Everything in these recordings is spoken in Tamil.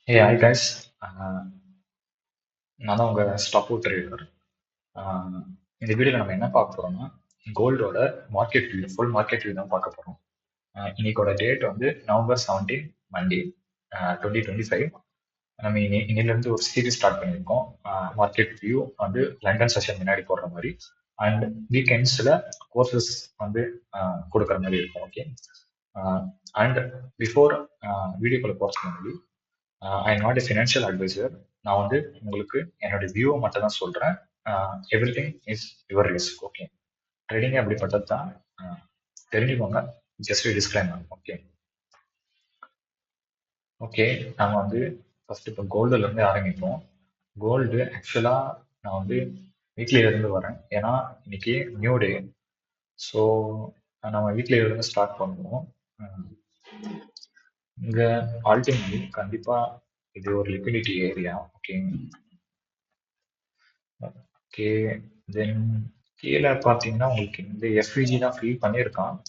Hey, hi guys. நான் தான் உங்க ஸ்டாக் அவுட் ட்ரேடர். இந்த வீடியோல நம்ம என்ன பார்க்க போறோம்னா கோல்டோட market view, full market view தான் பார்க்க போறோம். இன்னைக்கோட டேட் வந்து நவம்பர் 17 மண்டே 2025. நம்ம இன்னிலிருந்து ஒரு சீரிஸ் ஸ்டார்ட் பண்ணியிருக்கோம். மார்க்கெட் வியூ வந்து லண்டன் செஷன் முன்னாடி போடுற மாதிரி அண்ட் வீக்கெண்ட்ஸில் கோர்சஸ் வந்து கொடுக்குற மாதிரி இருக்கும். ஓகே. அண்ட் பிஃபோர் வீடியோக்குள்ள போகிறதுக்கு முன்னாடி I am not a financial adviser. நான் வந்து உங்களுக்கு என்னோட வியூவை மட்டும் தான் சொல்றேன். Everything is your risk. Okay. Trading அப்படிப்பட்டது தான். தெரிஞ்சுக்கோங்க. Just disclaimer. ஓகே. ஓகே. நம்ம வந்து ஃபர்ஸ்ட் இப்போ கோல்டுல இருந்து ஆரம்பிப்போம். கோல்டு ஆக்சுவலா நான் வந்து வீக்லியில இருந்து வரேன். ஏன்னா இன்னைக்கு நியூ டே. ஸோ நம்ம வீக்லியில இருந்து ஸ்டார்ட் பண்ணுவோம். இங்க ஆல்டிமேட்லி கண்டிப்பா இது ஒரு லிக்விடிட்டி ஏரியா. ஓகே. ஓகே. தென் கீழே பார்த்தீங்கன்னா உங்களுக்கு இந்த எஃப்இஜி தான் ஃபில் பண்ணியிருக்கான்.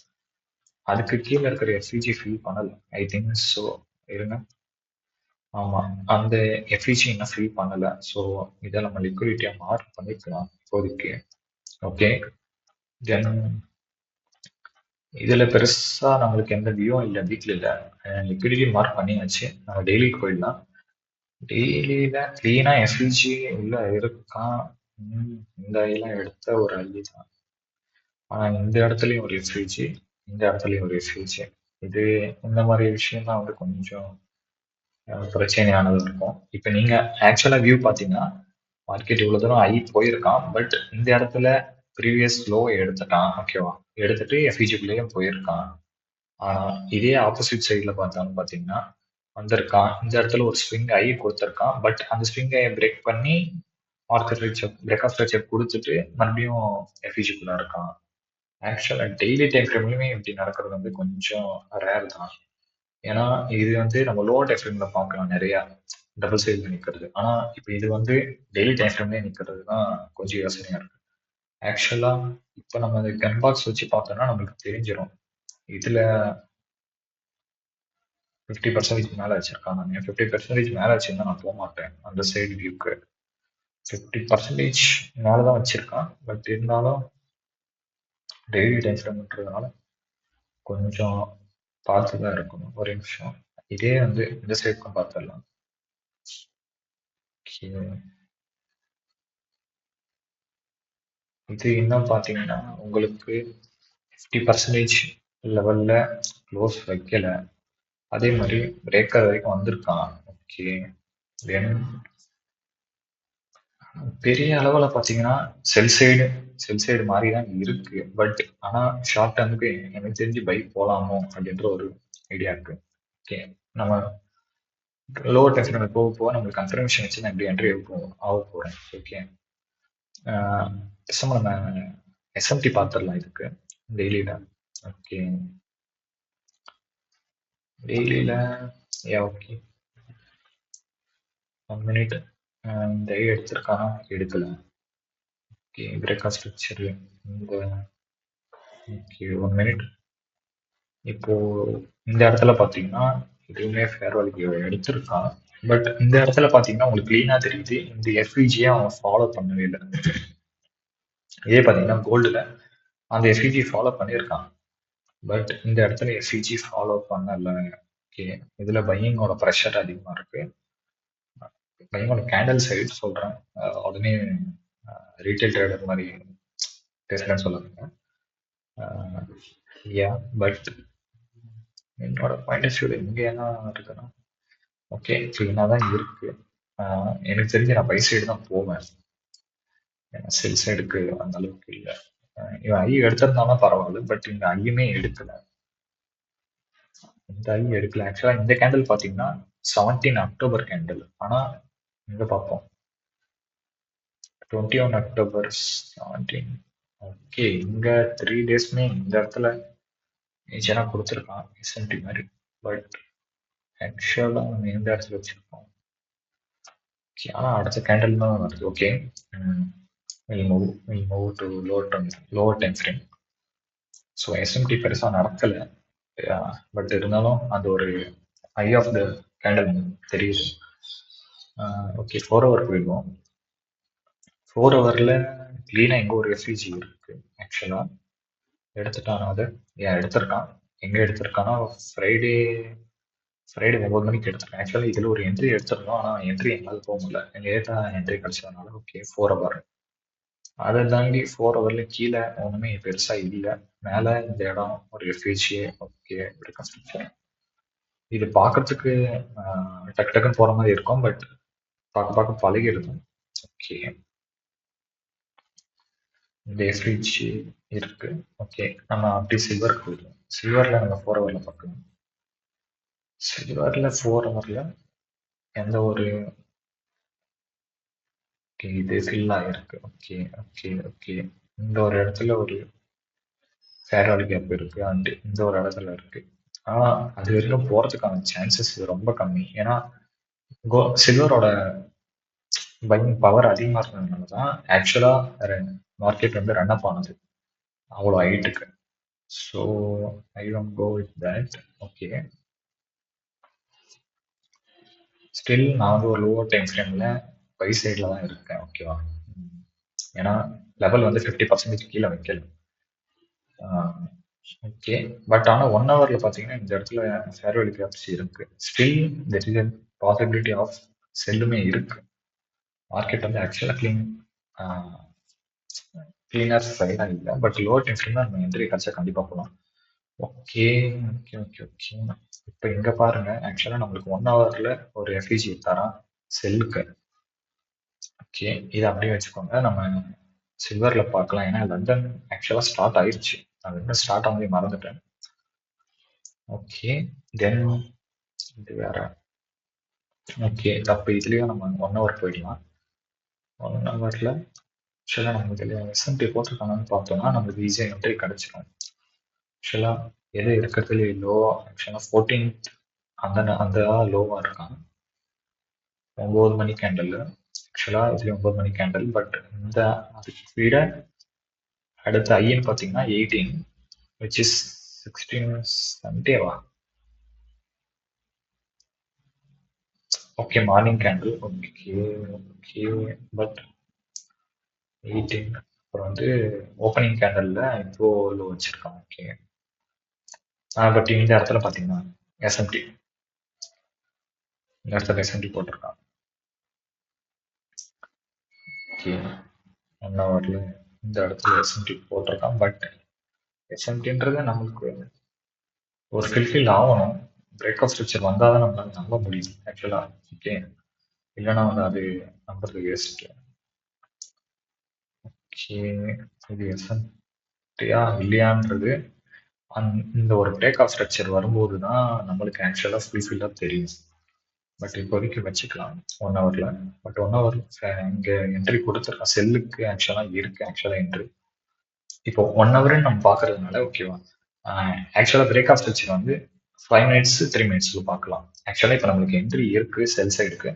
அதுக்கு கீழே இருக்கிற எஃப்இஜி ஃபில் பண்ணல. ஐ திங்க் ஸோ. இருங்க. ஆமா. அந்த எஃப்இஜி இன்னும் ஃபில் பண்ணல. ஸோ இதை நம்ம லிக்விடிட்டியா மார்க் பண்ணிக்கலாம் இப்போதைக்கு. ஓகே. தென் இதுல பெருசா நம்மளுக்கு எந்த வியூவும் இல்லை, வீக்ல இல்லை. லிக்விடிட்டி மார்க் பண்ணியாச்சு. நம்ம டெய்லிக்கு போயிடலாம். டெய்லியில கிளீனா எஃப்இஜி உள்ள இருக்கான். இந்த ஐலாம் எடுத்த ஒரு ஐ தான். ஆனா இந்த இடத்துலயும் ஒரு எஃப்யூஜி, இந்த இடத்துலயும் ஒரு எஃப்யூஜி. இது இந்த மாதிரி விஷயம்லாம் வந்து கொஞ்சம் பிரச்சனையானது இருக்கும். இப்போ நீங்க ஆக்சுவலா வியூ பாத்தீங்கன்னா மார்க்கெட் இவ்வளவு தூரம் ஐ போயிருக்கான். பட் இந்த இடத்துல ப்ரீவியஸ் லோ எடுத்துட்டான். ஓகேவா? எடுத்துட்டு எஃப்யூஜிக்குள்ளேயும் போயிருக்கான். ஆனா இதே ஆப்போசிட் சைட்ல பார்த்தாலும் பாத்தீங்கன்னா வந்திருக்கான். இந்த இடத்துல ஒரு ஸ்விங் ஐ கொடுத்துருக்கான். பட் அந்த ஸ்விங் ஐ பிரேக் பண்ணி மார்க்கெட் ரீச்சப் பிரேக் ஆஃப் ரீச்சப் கொடுத்துட்டு மறுபடியும் எஃப்யூஜிக்குள்ள இருக்கான். ஆக்சுவலா டெய்லி டைம் ஃப்ரேம்லயுமே இப்படி நடக்கிறது வந்து கொஞ்சம் ரேர் தான். ஏன்னா இது வந்து நம்ம லோவர் டைம் ஃப்ரேம்ல பார்க்கலாம் நிறைய டபுள் சைட்ல நிக்கிறது. ஆனா இப்போ இது வந்து டெய்லி டைம் ஃப்ரேம்லயே நிக்கிறது தான் கொஞ்சம் யோசனையா இருக்கு. ஆக்சுவலா இப்போ நம்ம இந்த கன் பாக்ஸ் வச்சு பார்த்தோம்னா நம்மளுக்கு தெரிஞ்சிடும். இதுல 50% மேல வச்சிருக்காங்க. 50% மேல வச்சிருந்தா நான் போக மாட்டேன் அந்த சைடு வியூக்கு. 50% மேலதான் வச்சிருக்கான். பட் இருந்தாலும் டெய்லி டைம் ஃப்ரேம்ன்றதுனால கொஞ்சம் பார்த்துதான் இருக்கணும். ஒரு நிமிஷம். இதே வந்து இந்த சைடுக்கும் பார்த்துடலாம். இது இன்னும் பார்த்தீங்கன்னா உங்களுக்கு 50% லெவல்ல க்ளோஸ் வைக்கல. அதே மாதிரி பிரேக்கர் வரைக்கும் வந்திருக்கான். ஓகே. தென் பெரிய அளவில் பார்த்தீங்கன்னா செல் சைடு மாதிரி தான் இருக்கு. பட் ஆனால் ஷார்ட் டேர்முக்கு எனக்கு தெரிஞ்சு பைக் போகலாமோ அப்படின்ற ஒரு ஐடியா இருக்கு. ஓகே. நம்ம லோவர் டைம் போக போக நம்மளுக்கு கன்ஃபர்மேஷன் வச்சு நான் இப்படி என்ட்ரி ஆக போறேன். ஓகே. பேசாம நம்ம எஸ்எம்டி பார்த்துடலாம் இதுக்கு டெய்லியில. ஓகே. டெய்லியில ஓகே. 1 மினிட். இந்த எடுத்திருக்கானா எடுக்கல. ஓகே. பிரேக்ஃபாஸ்ட் ஸ்ட்ரக்சர் இந்த ஓகே 1 மினிட். இப்போ இந்த இடத்துல பார்த்தீங்கன்னா இதுவுமே ஃபேர் வேல்யூ எடுத்திருக்கான். பட் இந்த இடத்துல பார்த்தீங்கன்னா உங்களுக்கு கிளீனா தெரியுது இந்த எஃப்இஜியை அவன் ஃபாலோ பண்ணவே இல்லை. இதே பார்த்தீங்கன்னா கோல்டுல அந்த எஃப்இஜி ஃபாலோ பண்ணியிருக்கான். பட் இந்த இடத்துல எஃப்இஜி ஃபாலோ பண்ணல. ஓகே. இதுல பையிங்கோட ப்ரெஷர் அதிகமா இருக்கு. பையிங்கோட கேண்டல் சைடு சொல்றேன். உடனே ரீட்டைல் ட்ரேடர் மாதிரி பேசுறேன்னு சொல்லுங்க. யா பட் என்னோட பாயிண்ட் ஆஃப் வியூல இங்க என்ன இருக்குன்னா ஓகே கிளீனா தான் இருக்கு. எனக்கு தெரிஞ்சு நான் பை சைடு தான் போவேன். ஏன்னா செல் சைடுக்கு அந்த அளவுக்கு இல்லை. இவன் ஐ எடுத்திருந்தாலும் பரவாயில்ல. பட் இந்த ஐயுமே எடுக்கல. இந்த ஐ எடுக்கல. ஆக்சுவலா இந்த கேண்டில் பாத்தீங்கன்னா 17 அக்டோபர் கேண்டில். ஆனா இங்க பார்ப்போம் 21 அக்டோபர் 17. ஓகே. இங்க 3 டேஸ்மே இந்த இடத்துல ஏஜெனா கொடுத்துருக்கான் எஸ்எம்டி மாதிரி. பட் ஆக்சுவலா நம்ம எந்த இடத்துல வச்சிருக்கோம். ஆனா அடுத்த கேண்டில் தான் வருது. Okay. Move to lower time frame. So SMT பெருசா நடக்கல. பட் இருந்தாலும் அந்த ஒரு ஐ ஆஃப் த கேண்டில் தெரியுது. ஓகே, 4 ஹவர் போயிடுவோம். 4 ஹவரில் க்ளீனாக எங்கே ஒரு எஃப்யூஜி இருக்கு ஆக்சுவலாக. எடுத்துட்டானா அது? ஏன் எடுத்திருக்கான். எங்கே எடுத்திருக்கானா, ஃப்ரைடே ஃப்ரைடே 9 மணிக்கு எடுத்திருக்கான். ஆக்சுவலாக இதில் ஒரு என்ட்ரி எடுத்திருந்தோம், ஆனால் என்ட்ரி எங்களால் போக முடியல. லேட்டாக என்ட்ரி கிடச்சதுனால ஓகே 4 ஹவர். அதை தாண்டி 4 ஹவரில் கீழே ஒன்றுமே பெருசாக இல்லை. மேலே இந்த இடம் ஒரு எஃப்யூஜி ஓகே கன்ஸ்ட்ரக்ஷன். இது பார்க்கறதுக்கு டக்கு டக்குன்னு போகிற மாதிரி இருக்கும், பட் பார்க்க பார்க்க பழகிடுது. ஓகே, இந்த எஃப்யூஜி இருக்கு. ஓகே, நம்ம அப்படி சில்வருக்கு போயிடுவோம். சில்வரில் நம்ம 4 ஹவரில் பார்க்கணும். சில்வரில் 4 ஹவரில் எந்த ஒரு ஓகே இது ஃபில் ஆகிருக்கு. ஓகே ஓகே ஓகே, இந்த ஒரு இடத்துல ஒரு ஃபேர்வாலி கேப் இருக்கு அண்ட் இந்த ஒரு இடத்துல இருக்கு. ஆனால் அது வரைக்கும் போகிறதுக்கான சான்சஸ் ரொம்ப கம்மி. ஏன்னா சில்வரோட பையிங் பவர் அதிகமாக இருக்கிறதுனால தான் ஆக்சுவலாக மார்க்கெட் வந்து ரன் அப் ஆனது அவ்வளோ ஹைட்டுக்கு. So I don't go with that. Okay, still நான் வந்து ஒரு லோவர் டைம் ஃப்ரேமில் பை சைடில் தான் இருக்கேன். ஓகேவா, ஏன்னா லெவல் வந்து 50% கீழே வைக்கல. ஓகே, பட் ஆனால் 1 ஹவரில் பார்த்தீங்கன்னா இந்த இடத்துல ஃபேர்வெல் கேப்ஸ் இருக்கு. Still there is possibility of செல்லுமே இருக்கு. மார்க்கெட் வந்து ஆக்சுவலாக கிளீனர் சைடாக இல்லை, பட் லோவர் டைம் ஃப்ரேமில் நம்ம என்ட்ரி கிடச்சா கண்டிப்பாக போகலாம். ஓகே ஓகே ஓகே ஓகே, இப்போ இங்கே பாருங்க, ஆக்சுவலாக நம்மளுக்கு 1 ஹவரில் ஒரு எஃப்இஜி தரான் செல்லுக்கு. ஓகே, இதை அப்படியே வச்சுக்கோங்க. நம்ம சில்வரில் பார்க்கலாம். ஏன்னா லண்டன் ஆக்சுவலாக ஸ்டார்ட் ஆயிடுச்சு. அது இன்னும் ஸ்டார்ட் ஆனதே மறந்துட்டேன். ஓகே, தென் இது வேற. ஓகே, அப்போ இதுலேயும் நம்ம 1 ஹவர் போயிடலாம். 1 ஹவரில் ஆக்சுவலாக நம்ம இதில் எஸ்எம்டி போட்டிருக்காங்கன்னு பார்த்தோம்னா நம்மளுக்கு ஈஸியாக என்ட்ரி கிடச்சிடும். ஆக்சுவலாக எது இருக்கிறதுலே லோ, ஆக்சுவலாக 14 அந்த லோவாக இருக்கான். 9 மணி கேண்டல். ஆக்சுவலாக இதுலேயும் 9 மணி கேண்டல், பட் இந்த அதுக்கு விட அடுத்த ஐன்னு பார்த்தீங்கன்னா 18, விச் இஸ் 16 சண்டேவா. Okay, morning candle. Okay okay, but 18 அப்புறம் வந்து ஓப்பனிங் கேண்டலில் இப்போ லோ வச்சுருக்கான். ஓகே, பட் இந்த இடத்துல பார்த்தீங்கன்னா எஸ்எம்டி, இந்த இடத்துல எஸ்எம்டி போட்டிருக்கான். ஓகே, 1 ஹவரில் இந்த இடத்துல எஸ்எம்டி போட்டிருக்கான், பட் எஸ்எம்டின்றது நம்மளுக்கு ஒரு ஃபில்ஃபில் ஆகணும். பிரேக் ஆஃப் ஸ்ட்ரக்சர் வந்தால் தான் நம்மளால நம்ப முடியும் ஆக்சுவலாக. ஓகே, இல்லைன்னா வந்து அது நம்புறது வேஸ்ட். ஓகே, இது எஸ்எம்டியா இல்லையான்றது இந்த ஒரு பிரேக் ஆஃப் ஸ்ட்ரக்சர் வரும்போது தான் நம்மளுக்கு ஆக்சுவலாக ஃபுல்ஃபில்லாக தெரியும். பட் இப்போதைக்கு வச்சுக்கலாம் 1 ஹவரில். பட் 1 ஹவர் இங்கே என்ட்ரி கொடுத்துருக்கோம் செல்லுக்கு. ஆக்சுவலாக இருக்கு ஆக்சுவலாக என்ட்ரி. இப்போ 1 ஹவர்னு நம்ம பார்க்கறதுனால ஓகேவா. ஆக்சுவலாக பிரேக் ஆஃப் ஸ்ட்ரக்சர் வந்து 5 மினிட்ஸ் 3 மினிட்ஸ்ல பார்க்கலாம். ஆக்சுவலாக இப்போ நம்மளுக்கு என்ட்ரி இருக்கு செல் சைடுக்கு.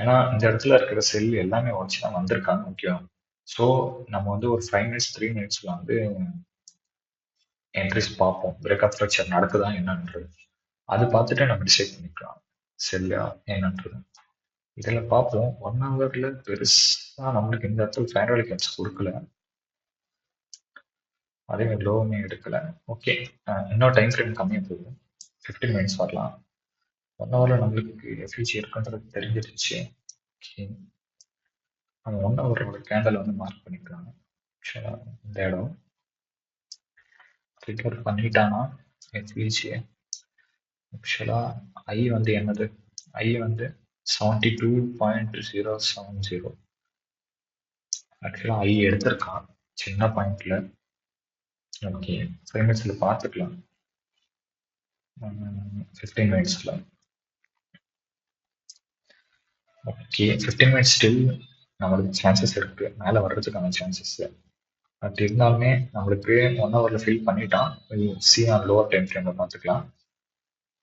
ஏன்னா இந்த இடத்துல இருக்கிற செல் எல்லாமே உடச்சு தான் வந்திருக்காங்க. ஓகேவா, ஸோ நம்ம வந்து ஒரு 5 மினிட்ஸ் 3 மினிட்ஸ்ல வந்து என்ட்ரிஸ் பார்ப்போம். பிரேக் ஆஃப் ஸ்ட்ரக்சர் நடக்குதா என்னன்றது. அது பார்த்துட்டு நம்ம டிசைட் பண்ணிக்கலாம் செல்லா என்னன்றது. இதில் பார்ப்போம் 1 ஹவரில் பெருசாக நம்மளுக்கு இந்த இடத்துல ஃபேர்வெல் கேப்ஸ் கொடுக்கல, அதே மாதிரி லோவுமே எடுக்கல. ஓகே, இன்னும் டைம் ஃப்ரேம் கம்மியாக போகும். 15 மினிட்ஸ் வரலாம். 1 ஹவரில் நம்மளுக்கு எஃப்யூஜி இருக்குன்றது தெரிஞ்சிருச்சு. ஓகே, நம்ம 1 ஹவரோட கேண்டல் வந்து மார்க் பண்ணிக்கலாம். ஆக்சுவலாக இந்த இடம் ட்ரிகர் பண்ணிட்டானா எஃப்யூஜி. ஆக்சுவலாக ஐ வந்து என்னது, ஐ வந்து 72.070. ஆக்சுவலாக ஐ எடுத்திருக்கான் சின்ன பாயிண்ட்ல. ஓகே, 5 மினிட்ஸில் பார்த்துக்கலாம். 15 மினிட்ஸில். ஓகே, 15 மினிட்ஸ் ஸ்டில் நம்மளுக்கு சான்சஸ் இருக்குது மேலே வர்றதுக்கான சான்சஸ். பட் இருந்தாலுமே நம்மளுக்கு 1 ஹவரில் ஃபில் பண்ணிட்டான். சி ஆன் லோவர் டைம் ஃப்ரேமில் பார்த்துக்கலாம்.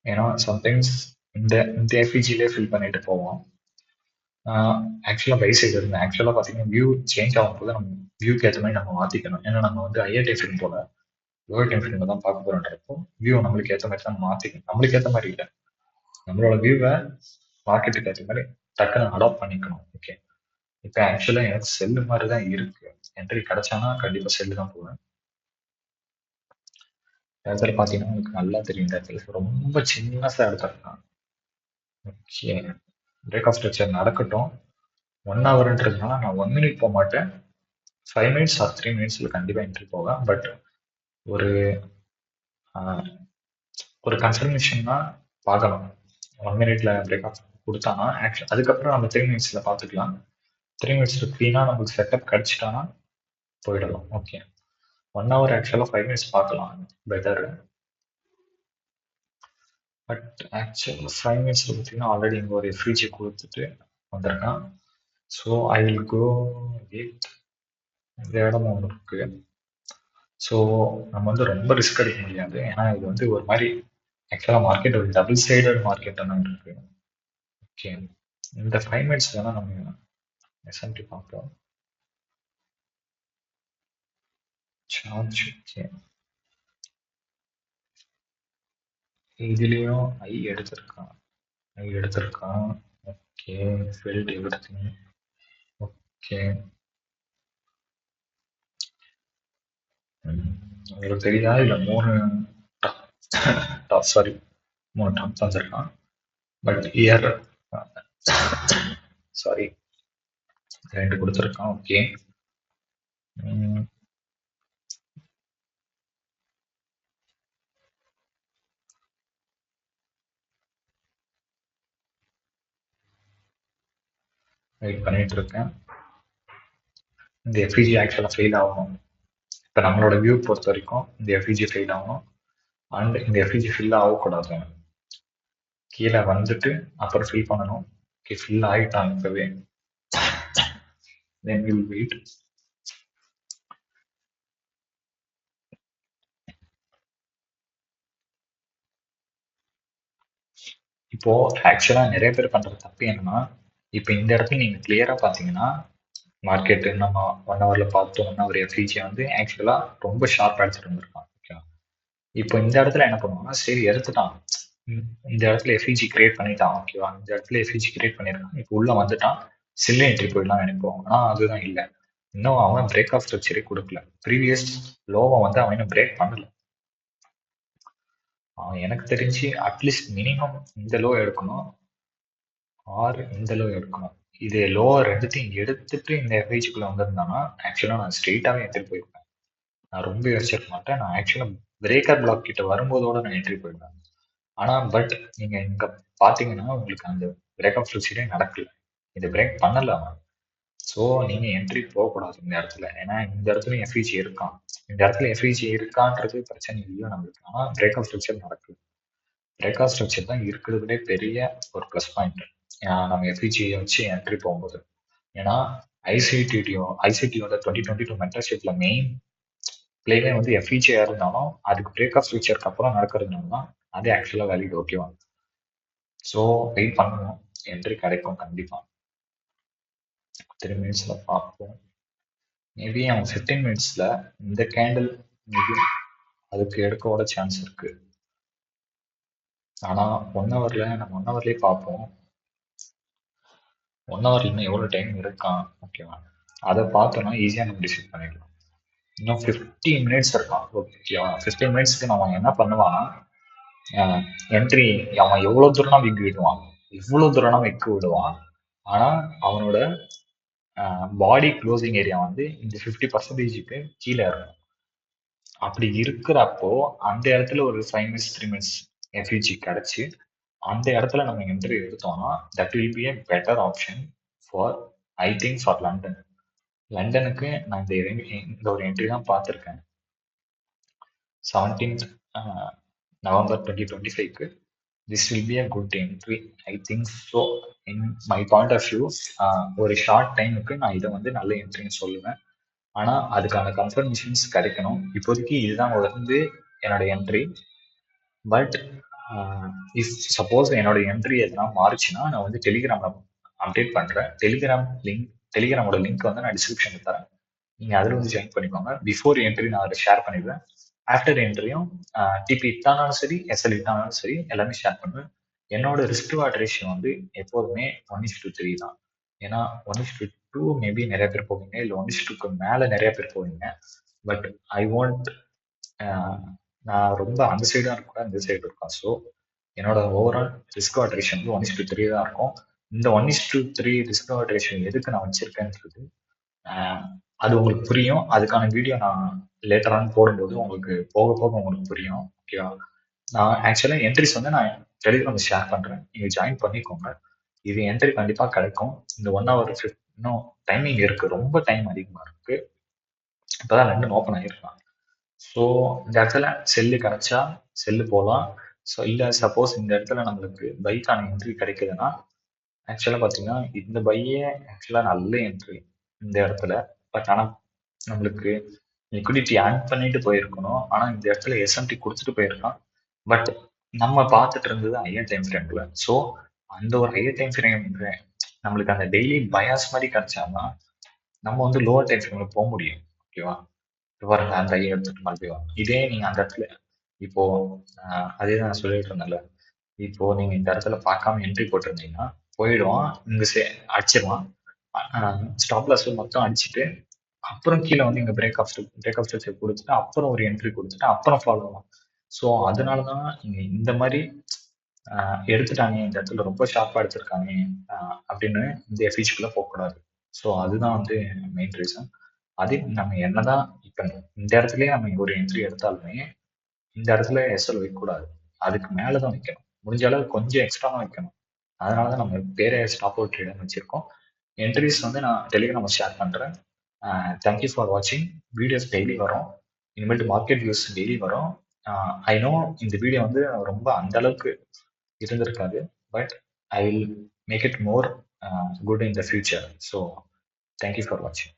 ஏன்னா சம்டைம்ஸ் இந்த எஃபிஜிலே ஃபில் பண்ணிட்டு போவோம். ஆக்சுவலாக பை சைடு இருந்தேன். ஆக்சுவலாக பார்த்தீங்கன்னா வியூ சேஞ்ச் ஆகும் போது நம்ம வியூக்கு ஏற்ற மாதிரி நம்ம மாற்றிக்கணும். ஏன்னா நம்ம வந்து ஹையர் டைம் ஃப்ரேம் போல லோவர் டைம் ஃப்ரேமில் தான் பார்க்க போகிறோன்றப்போ வியூ நம்மளுக்கு ஏற்ற மாதிரி தான் மாற்றிக்கணும். நம்மளுக்கு ஏற்ற மாதிரி இல்லை, நம்மளோட வியூவை மார்க்கெட்டுக்கு ஏற்ற மாதிரி டக்குன்னு அடாப்ட் பண்ணிக்கணும். ஓகே. இப்போ ஆக்சுவலாக எனக்கு செல்லு மாதிரி தான் இருக்கு. என்ட்ரி கிடைச்சானா கண்டிப்பாக செல்லு தான் போவேன். இந்த இடத்துல பார்த்தீங்கன்னா உங்களுக்கு நல்லா தெரியும். இந்த இடத்துல ரொம்ப சின்னஸாக எடுத்துருக்கான். ஓகே. பிரேக் ஆஃப் ஸ்ட்ரக்சர் நடக்கட்டும். 1 ஹவர்ன்றதுனால நான் 1 மினிட் போக மாட்டேன். 5 மினிட்ஸ் ஆர் 3 மினிட்ஸில் கண்டிப்பாக என்ட்ரி போவேன். பட் ஒரு ஆஹ், ஒரு கன்ஃபர்மேஷன் தான் பார்க்கணும். 1 மினிட்ல பிரேக் ஆஃப் கொடுத்தானா ஆக்சுவல் அதுக்கப்புறம் நம்ம 3 மினிட்ஸில் பார்த்துக்கலாம். 3 மினிட்ஸில் க்ளீனாக நமக்கு செட்டப் கிடச்சிட்டானா போயிடலாம். ஓகே. 1 ஹவர் ஆக்சுவலாக 5 மினிட்ஸ் பார்க்கலாம் பெட்டர். பட் ஆக்சுவலாக 5 மினிட்ஸில் பார்த்தீங்கன்னா ஆல்ரெடி இங்கே ஒரு எஃப்யூஜி கொடுத்துட்டு வந்திருக்கான். So I will go with இந்த இடம் ஒன்று இருக்கு. ஸோ நம்ம வந்து ரொம்ப ரிஸ்க் எடுக்க முடியாது. ஏன்னா இது வந்து ஒரு மாதிரி ஆக்சுவலாக மார்க்கெட் ஒரு டபுள் சைடட் மார்க்கெட் தான் இருக்கு. ஓகே. இந்த 5 மினிட்ஸ் வேணால் நம்ம எஸ்எம்டி பார்ப்போம். Charge okay. இதுலேயும் ஐ எடுத்திருக்கான். ஓகே. Filled everything. ஓகே. உங்களுக்கு தெரியுதா இல்லை 3 சாரி 3 டாப் வந்திருக்கான். பட் இயர் சாரி 2 கொடுத்துருக்கான். ஓகே. வெயிட் பண்ணிட்டு இருக்கேன். இந்த எஃப்இஜி ஆக்சுவலாக ஃபெயில் ஆகணும். இப்போ நம்மளோட வியூ பொறுத்த வரைக்கும் இந்த எஃப்இஜி ஃபெயில் ஆகணும். அண்ட் இந்த எஃப்இஜி ஃபில் ஆகக்கூடாது. கீழே வந்துட்டு அப்புறம் ஃபில் பண்ணணும். ஓகே. ஃபில் ஆகிட்டான் இப்போவே. Then will wait. இப்போ ஆக்சுவலாக நிறைய பேர் பண்ற தப்பு என்னன்னா, இப்போ இந்த இடத்துல நீங்க கிளியரா பாத்தீங்கன்னா மார்க்கெட்டு நம்ம 1 ஹவர்ல பார்த்தோம். 1 ஹவர் எஃப்இஜி வந்து ஆக்சுவலா ரொம்ப ஷார்ப் அடிச்சிட்டு இருந்திருக்கான். ஓகே. இப்போ இந்த இடத்துல என்ன பண்ணுவாங்கன்னா சரி எடுத்துட்டான். இந்த இடத்துல எஃப்இஜி கிரியேட் பண்ணிட்டான். ஓகேவா. இந்த இடத்துல எஃப்இஜி கிரியேட் பண்ணிருக்கான். இப்போ உள்ள வந்துட்டான். சில்ல என்ட்ரி போயிடலாம் நினைப்போம். ஆனா அதுதான் இல்லை. இன்னும் அவன் பிரேக் ஆஃப் ஸ்ட்ரக்சரே கொடுக்கல. ப்ரீவியஸ் லோவை வந்து அவன் இன்னும் பிரேக் பண்ணல. எனக்கு தெரிஞ்சு அட்லீஸ்ட் மினிமம் இந்த லோ எடுக்கணும் ஆர் இந்த லோ எடுக்கணும். இது லோவர் ரெண்டுத்தையும் எடுத்துட்டு இந்த எஃப்ஐஜிக்குள்ள வந்திருந்தானா ஆக்சுவலாக நான் ஸ்ட்ரெயிட்டாகவே என்ட்ரி போயிருப்பேன். நான் ரொம்ப யோசிச்சிருக்க மாட்டேன். நான் ஆக்சுவலாக பிரேக்கர் பிளாக் கிட்ட வரும்போதோட நான் என்ட்ரி போயிருப்பேன். ஆனால் பட் நீங்கள் இங்கே பார்த்தீங்கன்னா உங்களுக்கு அந்த பிரேக் ஆஃப் ஸ்ட்ரக்சரே நடக்கல. இது பிரேக் பண்ணல அவன். ஸோ நீங்கள் என்ட்ரி போகக்கூடாது இந்த இடத்துல. ஏன்னா இந்த இடத்துல எஃப்இஜி இருக்கான். இந்த இடத்துல எஃப்இஜி இருக்கான்றது பிரச்சனை இல்லை நம்மளுக்கு. ஆனால் பிரேக் ஆஃப் ஸ்ட்ரக்சர் நடக்குது. பிரேக் ஆஃப் ஸ்ட்ரக்சர் தான் இருக்கிறதுலே பெரிய ஒரு ப்ளஸ் பாயிண்ட் நம்ம எஃப்இஜியை வச்சு என்ட்ரி போகும்போது. ஏன்னா ஐசிடியோட 2022 மென்டர்ஷிப்ல மெயின் பிளேவே வந்து எஃப்இஜியா இருந்தாலும் அதுக்கு பிரேக் ஆஃப் ஸ்ட்ரக்சருக்கு அப்புறம் நடக்கிறதுனால தான் அது ஆக்சுவலாக வேலிட். ஓகேவா. ஸோ வெயிட் பண்ணணும். என்ட்ரி கிடைக்கும் கண்டிப்பா. 3 மினிட்ஸ்ல பார்ப்போம். மேபி அவன் 15 மினிட்ஸ்ல இந்த கேண்டில் மேபி அதுக்கு எடுக்கோட சான்ஸ் இருக்கு. ஆனா 1 ஹவர்ல நம்ம 1 ஹவர்லயே பார்ப்போம். 1 ஹவர்ல இன்னும் எவ்வளோ டைம் இருக்கான். ஓகேவா. அதை பார்த்தோம்னா ஈஸியாக நம்ம டிசைட் பண்ணிடலாம். இன்னும் 15 மினிட்ஸ் இருக்கான். ஓகேவா. 15 மினிட்ஸ்க்கு நம்ம என்ன பண்ணுவான்னா என்ட்ரி அவன் எவ்வளோ தூரம்னா விக்கு விடுவான். இவ்வளோ தூரம்னா விக்கு விடுவான். ஆனால் அவனோட பாடி க்ளோசிங் ஏரியா வந்து இந்த 50%க்கு கீழே இருக்கும். அப்படி இருக்கிறப்போ அந்த இடத்துல ஒரு 5 மினிட்ஸ் 3 மினிட்ஸ் எஃப்யூஜி கிடைச்சி அந்த இடத்துல நம்ம என்ட்ரி எடுத்தோம்னா that will be a better option for I think for London. லண்டனுக்கு நான் இந்த ஒரு என்ட்ரி தான் பார்த்துருக்கேன். 17th November 2025க்கு this will be a good entry I think so. In my point of view ஒரு ஷார்ட் டைமுக்கு நான் இதை வந்து நல்ல என்ட்ரின்னு சொல்லுவேன். ஆனால் அதுக்கான கன்ஃபர்மேஷன்ஸ் கிடைக்கணும். இப்போதைக்கு இதுதான் வந்து என்னோட என்ட்ரி. பட் இஃப் சப்போஸ் என்னோட என்ட்ரி எதனா மாறுச்சுன்னா நான் வந்து டெலிகிராமில் அப்டேட் பண்ணுறேன். டெலிகிராமோட லிங்க் வந்து நான் டிஸ்கிரிப்ஷனில் தரேன். நீங்கள் அதில் வந்து ஜாயின் பண்ணிக்கோங்க. பிஃபோர் என்ட்ரி நான் அதை ஷேர் பண்ணிடுவேன். ஆஃப்டர் என்ட்ரியும் டிபி இட்டானாலும் சரி எஸ்எல் இட்டானாலும் சரி எல்லாமே ஷேர் பண்ணுவேன். என்னோட ரிஸ்க் ரிவார்ட் ரேஷியோ வந்து எப்போதுமே 1:3 தான். ஏன்னா 1:2 மேபி நிறைய பேர் போவீங்க, இல்லை 1:2க்கு மேல நிறைய பேர் போவீங்க. பட் ஐ வாண்ட் நான் ரொம்ப அந்த சைடாக இருக்கக்கூடாது, இந்த சைடு இருக்கும். ஸோ என்னோட ஓவரால் ரிஸ்க் ரிவார்ட் ரேஷியோ வந்து 1:3 தான் இருக்கும். இந்த 1:3 ரிஸ்க் ரிவார்ட் ரேஷியோ எதுக்கு நான் வச்சிருக்கேன்றது ஆஹ் அது உங்களுக்கு புரியும். அதுக்கான வீடியோ நான் லேட்டர் ஆன் போடும்போது உங்களுக்கு போக போக உங்களுக்கு புரியும். ஓகேவா? நான் ஆக்சுவலாக என்ட்ரிஸ் வந்து நான் டெலிகிராம் ஷேர் பண்ணுறேன், நீங்கள் ஜாயின் பண்ணிக்கோங்க. இது என்ட்ரி கண்டிப்பாக கிடைக்கும். இந்த 1 hour இன்னும் டைமிங் இருக்கு, ரொம்ப டைம் அதிகமாக இருக்கு. இப்போதான் 2 ஓப்பன் ஆகிருக்கலாம். ஸோ இந்த இடத்துல செல்லு கிடைச்சா செல்லு போகலாம். ஸோ இல்லை சப்போஸ் இந்த இடத்துல நம்மளுக்கு பைக்கான என்ட்ரி கிடைக்குதுன்னா, ஆக்சுவலாக பார்த்தீங்கன்னா இந்த பையே ஆக்சுவலாக நல்ல என்ட்ரி இந்த இடத்துல. பட் ஆனால் நம்மளுக்கு லிக்விடிட்டி ஆட் பண்ணிட்டு போயிருக்கணும். ஆனால் இந்த இடத்துல எஸ்எம்டி கொடுத்துட்டு போயிருக்கான். பட் நம்ம பார்த்துட்டு இருந்தது ஹையர் டைம் ஃப்ரேம்ல. ஸோ அந்த ஒரு ஹையர் டைம் ஃப்ரேம் நம்மளுக்கு அந்த டெய்லி பயாஸ் மாதிரி கிடைச்சாதான் நம்ம வந்து லோவர் டைம் ஃப்ரேம்ல போக முடியும். ஓகேவா? பாருங்க அந்த ஐயா எடுத்துட்டு மறுபடியும் இதே நீங்க அந்த இடத்துல இப்போ அதே தான் நான் சொல்லிட்டு இருந்தேன்ல. இப்போ நீங்க இந்த இடத்துல பார்க்காம என்ட்ரி போட்டிருந்தீங்கன்னா போயிடுவான், இங்க அடிச்சிருவான். ஸ்டாப் லாஸ் மொத்தம் அடிச்சுட்டு அப்புறம் கீழே வந்து இங்க பிரேக் ஆஃப் ஸ்ட்ரக்சர் கொடுத்துட்டு அப்புறம் ஒரு என்ட்ரி கொடுத்துட்டு அப்புறம் ஃபாலோ ஆகும். ஸோ அதனாலதான் இந்த மாதிரி எடுத்துட்டாங்க, இந்த இடத்துல ரொம்ப ஷார்ப்பா எடுத்திருக்காங்க அப்படின்னு இந்த எஃபிஜிக்குள்ள போகக்கூடாது. ஸோ அதுதான் வந்து மெயின் ரீசன். அது நம்ம என்னதான் இப்ப இந்த இடத்துலயே நம்ம ஒரு என்ட்ரி எடுத்தாலுமே இந்த இடத்துல எஸ்எல் வைக்கக்கூடாது, அதுக்கு மேலதான் வைக்கணும். முடிஞ்ச அளவு கொஞ்சம் எக்ஸ்ட்ரா தான் வைக்கணும். அதனாலதான் நம்ம பேரே ஸ்டாப் அவுட் ட்ரேடர் வச்சிருக்கோம். என்ட்ரிஸ் வந்து நான் டெலிகிராம் ஷேர் பண்றேன். தேங்க்யூ ஃபார் வாட்சிங். வீடியோஸ் டெய்லி வரும், இனிமேட்டு மார்க்கெட் வியூஸ் டெய்லி வரும். ஐ நோ இந்த வீடியோ வந்து ரொம்ப அந்த அளவுக்கு இருந்திருக்காது, but I will make it more good in the future. So thank you for வாட்சிங்.